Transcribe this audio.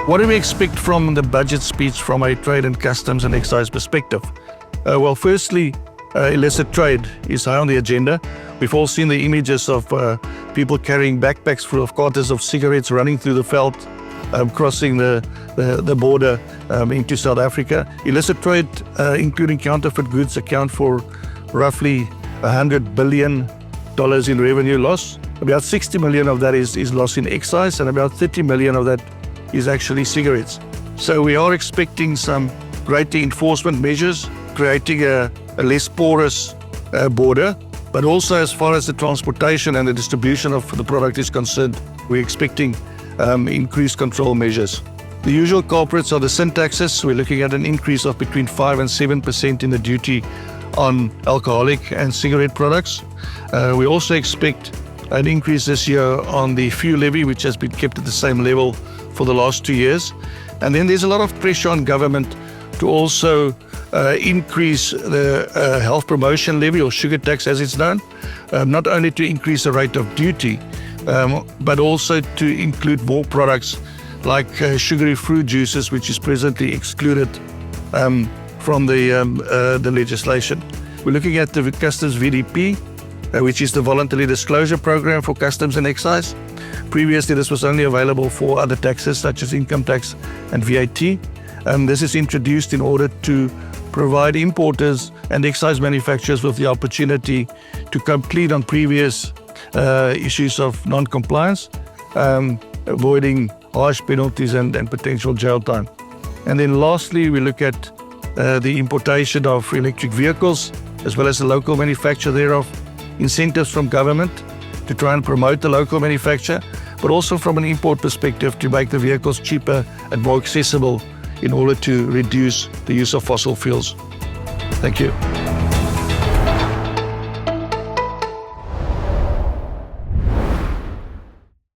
What do we expect from the budget speech from a trade and customs and excise perspective? Well, firstly, illicit trade is high on the agenda. We've all seen the images of people carrying backpacks full of cartons of cigarettes running through the veld, crossing the border into South Africa. Illicit trade, including counterfeit goods, account for roughly $100 billion in revenue loss. About 60 million of that is lost in excise, and about 30 million of that is actually cigarettes. So we are expecting some greater enforcement measures, creating a less porous border, but also as far as the transportation and the distribution of the product is concerned, we're expecting increased control measures. The usual culprits are the sin taxes. We're looking at an increase of between 5 and 7% in the duty on alcoholic and cigarette products. We also expect an increase this year on the fuel levy, which has been kept at the same level for the last 2 years. And then there's a lot of pressure on government to also increase the health promotion levy, or sugar tax as it's known, not only to increase the rate of duty, but also to include more products like sugary fruit juices, which is presently excluded from the legislation. We're looking at the customs VDP, which is the voluntary disclosure program for customs and excise. Previously, this was only available for other taxes such as income tax and VAT. This is introduced in order to provide importers and excise manufacturers with the opportunity to complete on previous issues of non-compliance, avoiding harsh penalties and potential jail time. And then lastly, we look at the importation of electric vehicles, as well as the local manufacture thereof, incentives from government to try and promote the local manufacture, but also from an import perspective to make the vehicles cheaper and more accessible in order to reduce the use of fossil fuels. Thank you.